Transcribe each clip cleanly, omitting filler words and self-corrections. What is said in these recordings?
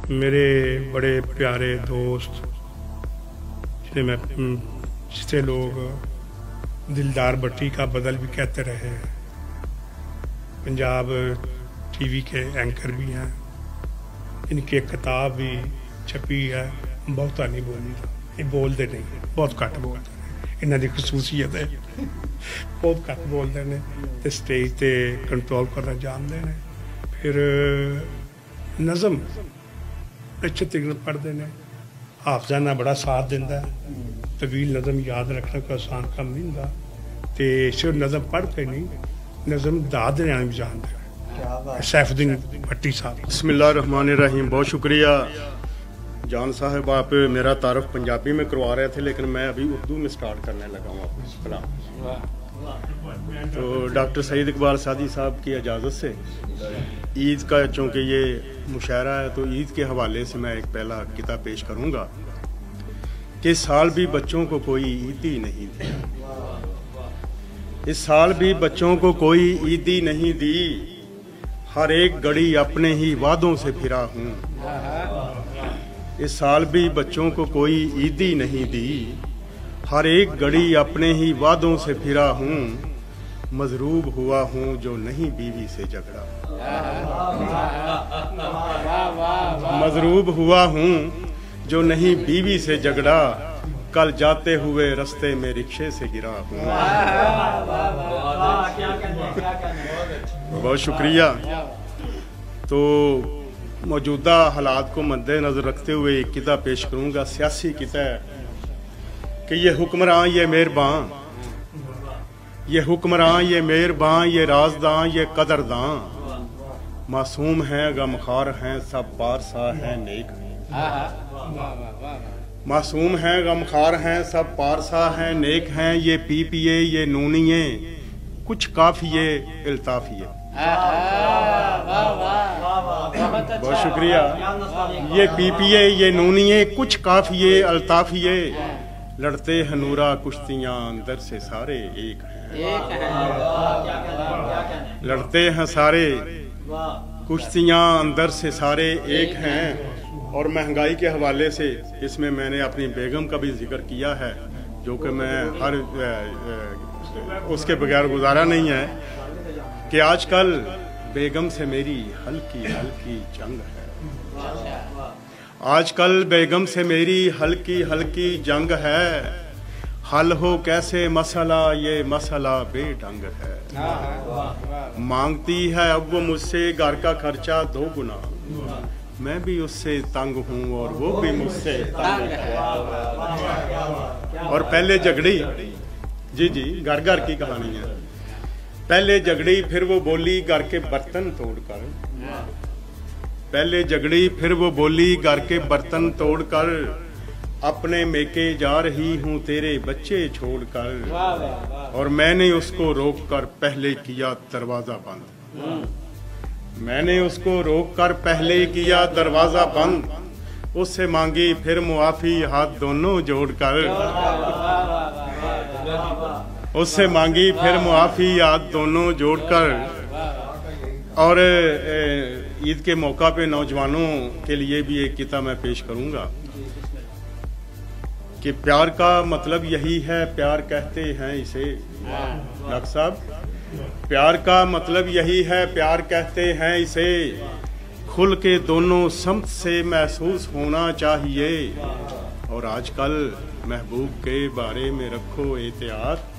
मेरे बड़े प्यारे दोस्त जिसे लोग दिलदार भट्टी का बदल भी कहते रहे हैं, पंजाब टीवी के एंकर भी हैं, इनकी एक किताब भी छपी है, बहुता नहीं बोली, ये बोलते नहीं, बहुत घट बोलते हैं, इन्हों की खसूसियत है, बहुत घट बोलते हैं तो स्टेज पर कंट्रोल करना जानते हैं। फिर नज़म अच्छे तरीके पढ़ते हैं, हाफजाना बड़ा साथ दिता है, तवील नज़म याद रखना कोई आसान काम नहीं होंगे, तो सिर्फ नज़म पढ़ के नहीं, नज़म दाद देना भी जानते हैं। सैफुद्दीन भट्टी साहब। बिस्मिल्लाहिर्रहमानिर्रहीम। बहुत शुक्रिया जान साहब, आप मेरा तारुफ पंजाबी में करवा रहे थे, लेकिन मैं अभी उर्दू में स्टार्ट करने लगा हूँ अपना कलाम। तो डॉक्टर सईद इकबाल सादी साहब की इजाज़त से ईद का, चूँकि ये मुशायरा है, तो ईद के हवाले से मैं एक पहला किताब पेश करूँगा कि इस साल भी बच्चों को कोई ईदी नहीं दी, इस साल भी बच्चों को कोई ईदी नहीं दी, हर एक घड़ी अपने ही वादों से फिरा हूँ। इस साल भी बच्चों को कोई ईदी नहीं दी, हर एक घड़ी अपने ही वादों से फिरा हूँ, मजरूब हुआ हूँ जो नहीं बीवी से झगड़ा, मजरूब हुआ हूँ जो नहीं बीवी से झगड़ा, कल जाते हुए रास्ते में रिक्शे से गिरा हूँ। बहुत शुक्रिया। तो मौजूदा हालात को मद्देनजर रखते हुए एक किताब पेश करूँगा, सियासी किताब कि ये हुक्मरान ये मेहरबान, ये हुक्मरान ये मेहरबान, ये राजदां ये कदरदां, मासूम हैं गमखार हैं सब पारसा हैं नेक हैं, मासूम हैं गमखार हैं सब पारसा हैं नेक हैं, ये पीपीए ये नूनिए कुछ काफिए इल्ताफिए। बहुत शुक्रिया। ये पीपीए ये नूनिए कुछ काफिए अल्ताफिए, लड़ते हैं नूरा कुश्तियाँ अंदर से सारे एक हैं, लड़ते हैं सारे कुश्तियाँ अंदर से सारे एक हैं। और महंगाई के हवाले से इसमें मैंने अपनी बेगम का भी जिक्र किया है, जो कि मैं हर उसके बगैर गुजारा नहीं है कि आजकल बेगम से मेरी हल्की हल्की जंग है, आजकल बेगम से मेरी हल्की हल्की जंग है, हल हो कैसे मसला ये मसला बेढंग है, मांगती है अब वो मुझसे घर का खर्चा 2 गुना, मैं भी उससे तंग हूँ और वो भी मुझसे तंग है। और पहले झगड़ी, जी जी घर घर की कहानी है, पहले झगड़ी फिर वो बोली घर के बर्तन तोड़कर, पहले झगड़ी फिर वो बोली घर के बर्तन तोड़कर, अपने मेके जा रही हूँ तेरे बच्चे छोड़कर, और मैंने उसको रोककर पहले किया दरवाजा बंद, मैंने उसको रोककर पहले किया दरवाजा बंद, उससे मांगी फिर मुआफी हाथ दोनों जोड़कर, उससे मांगी फिर मुआफी हाथ दोनों जोड़कर। और ईद के मौका पे नौजवानों के लिए भी एक किताब मैं पेश करूंगा कि प्यार का मतलब यही है, प्यार कहते हैं इसे, डॉक्टर साहब प्यार का मतलब यही है, प्यार कहते हैं इसे, खुल के दोनों समत से महसूस होना चाहिए, और आजकल महबूब के बारे में रखो एहतियात,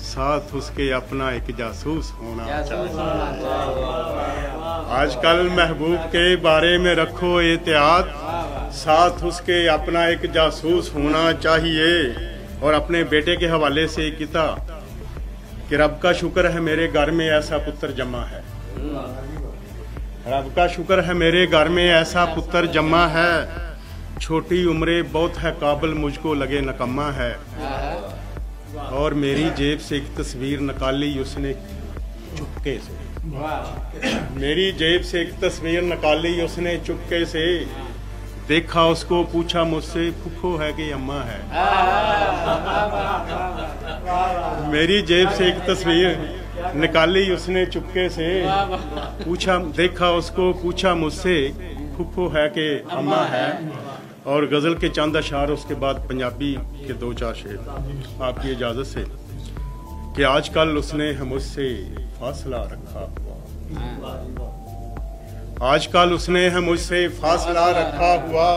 साथ उसके अपना एक जासूस होना चाहिए, आजकल महबूब के बारे में रखो एहतियात, साथ उसके अपना एक जासूस होना चाहिए। और अपने बेटे के हवाले से एक किताब कि रब का शुक्र है मेरे घर में ऐसा पुत्र जमा है, रब का शुक्र है मेरे घर में ऐसा पुत्र जमा है, छोटी उम्रे बहुत है काबिल मुझको लगे नकम्मा है, और मेरी जेब से एक तस्वीर निकाली उसने चुपके से, मेरी जेब से एक तस्वीर निकाली उसने चुपके से, देखा उसको पूछा मुझसे फूफो है कि अम्मा है, मेरी जेब से एक तस्वीर निकाली उसने चुपके से, पूछा देखा उसको पूछा मुझसे फूफो है कि अम्मा है, और गज़ल के चंद अशार, उसके बाद पंजाबी के 2-4 शेर आपकी इजाज़त से। कि आजकल उसने मुझसे फासला रखा हुआ, आजकल उसने मुझसे फासला रखा हुआ,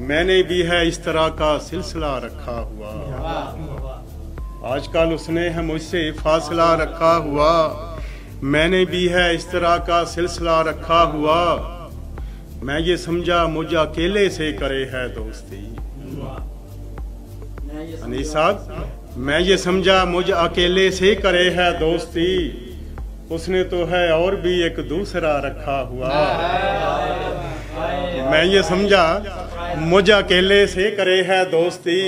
मैंने भी है इस तरह का सिलसिला रखा हुआ। आजकल उसने मुझसे फासला रखा हुआ, मैंने भी है इस तरह का सिलसिला रखा हुआ। मैं ये समझा मुझ अकेले से करे है दोस्ती। अनीस साहब, मैं ये समझा मुझ अकेले से करे है दोस्ती, उसने तो है और भी एक दूसरा रखा हुआ। मैं ये समझा मुझ अकेले से करे है दोस्ती,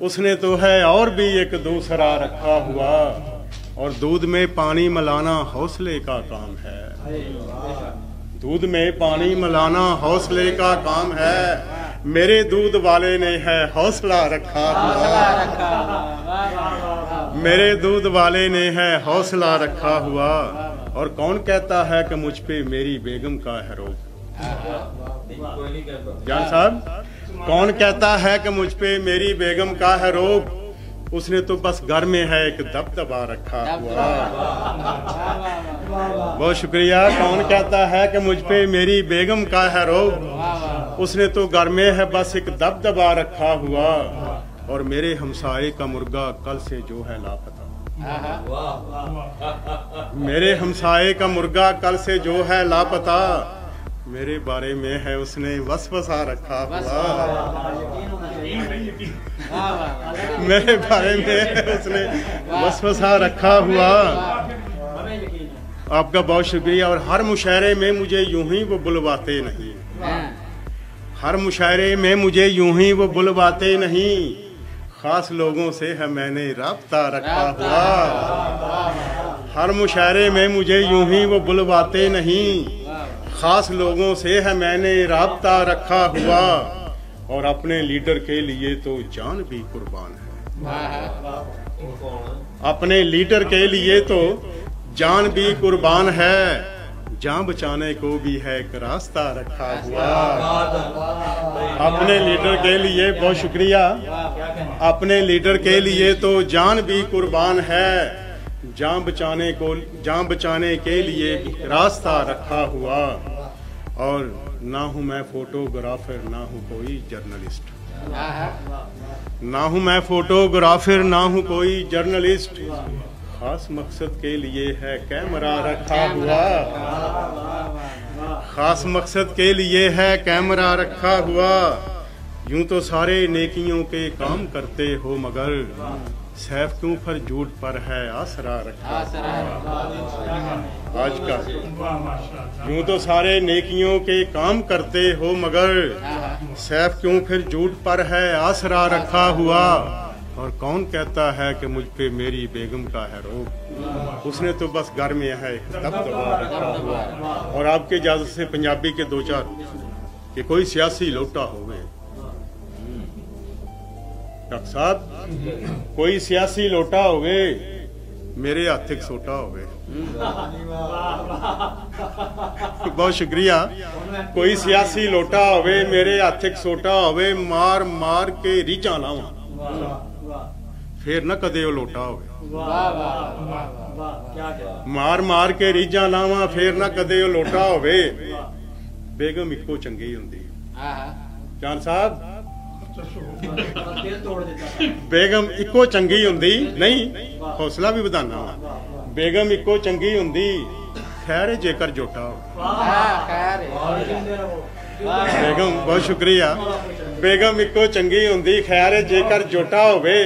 उसने तो है और भी एक दूसरा रखा हुआ। और दूध में पानी मिलाना हौसले का काम है, दूध में पानी मिलाना हौसले का काम है, मेरे दूध वाले ने है हौसला रखा हुआ, मेरे दूध वाले ने है हौसला रखा हुआ। और कौन कहता है कि मुझ पे मेरी बेगम का है रोब? जान साहब, कौन कहता है कि मुझ पे मेरी बेगम का है रोब? उसने तो बस घर में है एक दबदबा रखा हुआ। बहुत शुक्रिया। कौन कहता है कि मुझ पे मेरी बेगम का है रोब? उसने तो घर में है बस एक दबदबा रखा हुआ। और मेरे हमसाए का मुर्गा कल से जो है लापता, मेरे हमसाए का मुर्गा कल से जो है लापता, मेरे बारे में है उसने वसवसा रखा हुआ, मेरे बारे में है उसने वसवसा रखा हुआ। आपका बहुत शुक्रिया। और हर मुशायरे में मुझे यूं ही वो बुलवाते नहीं, हर मुशायरे में मुझे यूं ही वो बुलवाते नहीं, खास लोगों से है मैंने राब्ता रखा हुआ। हर मुशायरे में मुझे यूं ही वो बुलवाते नहीं, खास लोगों से है मैंने राब्ता रखा हुआ। और अपने लीडर के लिए तो जान भी कुर्बान है, अपने लीडर के लिए तो जान भी कुर्बान है, जान बचाने को भी है एक रास्ता रखा हुआ। अपने लीडर के लिए बहुत शुक्रिया। अपने लीडर के लिए तो जान भी कुर्बान है, जान बचाने के लिए रास्ता रखा हुआ। और ना हूं मैं फोटोग्राफर, ना हूं कोई जर्नलिस्ट, ना हूं मैं फोटोग्राफर, ना हूं कोई जर्नलिस्ट, खास मकसद के लिए है कैमरा रखा हुआ, खास मकसद के लिए है कैमरा रखा हुआ। यूं तो सारे नेकियों के काम करते हो, मगर सैफ क्यों पर झूठ पर है आसरा रखा आज का। यूं तो सारे नेकियों के काम करते हो, मगर सैफ क्यों फिर झूठ पर है आसरा रखा हुआ। और कौन कहता है कि मुझ पे मेरी बेगम का है रोब? उसने तो बस घर में है दबदबा रखा हुआ। और आपके इजाजत से पंजाबी के 2-4 कि कोई सियासी लोटा होवे डॉक्टर साहब, कोई सियासी लोटा होवे, मेरे हाथ एक सोटा होवे। बहुत शुक्रिया। कोई सियासी लोटा होवे, मेरे हाथ एक सोटा होवे, मार मार के रीझां लावां फिर ना कदे ओ लोटा होवे। मार मार के रीझां लावां फिर ना कदे ओ लोटा होवे। बेगम इक्को चंगी हुंदी। जान साहब, बेगम इक्को चंगी हुंदी नहीं, हौसला भी वधाना वा। बेगम इक्को चंगी हुंदी, खैर जेकर जोटा हो। बेगम बहुत शुक्रिया। बेगम इक्को चंगी हुंदी, खैर जेकर जोटा होवे।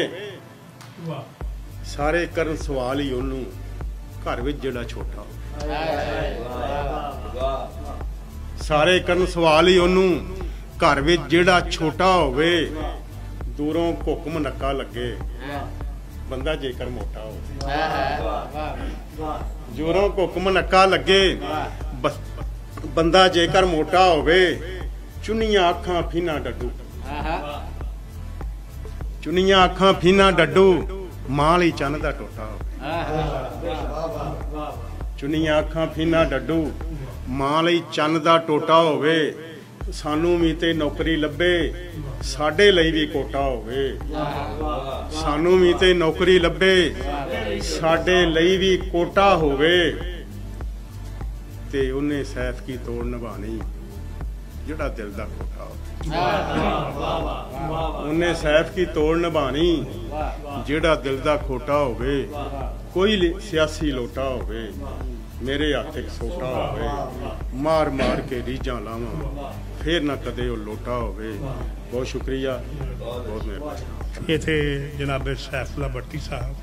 सारे करन सवाल ही ओनू घर विच जेड़ा छोटा हो। सारे करन सवाल ही ओनू घर विच जेड़ा छोटा होवे। दूरों भुख मनक्का लगे बंदा जेकर मोटा हो। दूरों भुख मनक्का लगे बंदा जेकर मोटा होवे। चुनिया अखां फीना डड्डू, चुनिया अखां फीना डड्डू, माल ही चन्न दा टोटा हो। चुनिया अखां फीना डड्डू, ਮਾਂ ਲਈ ਚੰਨ ਦਾ ਟੋਟਾ ਹੋਵੇ, ਸਾਨੂੰ ਵੀ ਤੇ ਨੌਕਰੀ ਲੱਭੇ, ਸਾਡੇ ਲਈ ਵੀ ਕੋਟਾ ਹੋਵੇ। ਸਾਨੂੰ ਵੀ ਤੇ ਨੌਕਰੀ ਲੱਭੇ, ਸਾਡੇ ਲਈ ਵੀ ਕੋਟਾ ਹੋਵੇ। ਤੇ ਉਹਨੇ ਸੈਫ ਕੀ ਤੋੜ ਨਿਭਾਣੀ ਜਿਹੜਾ ਦਿਲ ਦਾ ਖੋਟਾ ਹੋਵੇ। ਉਹਨੇ ਸੈਫ ਕੀ ਤੋੜ ਨਿਭਾਣੀ ਜਿਹੜਾ ਦਿਲ ਦਾ ਖੋਟਾ ਹੋਵੇ। ਕੋਈ ਸਿਆਸੀ ਲੋਟਾ ਹੋਵੇ, ਮੇਰੇ ਹੱਥ ਇੱਕ ਸੋਟਾ ਹੋਵੇ, ਮਾਰ ਮਾਰ ਕੇ ਰੀਝਾਂ ਲਾਵਾਂ, ਫੇਰ ਨਾ ਕਦੇ ਉਹ ਲੋਟਾ ਹੋਵੇ। ਬਹੁਤ ਸ਼ੁਕਰੀਆ, ਬਹੁਤ ਮਿਹਰਬਾਨੀ। ਇੱਥੇ ਜਨਾਬ ਸੈਫੁੱਲਾ ਭੱਟੀ ਸਾਹਿਬ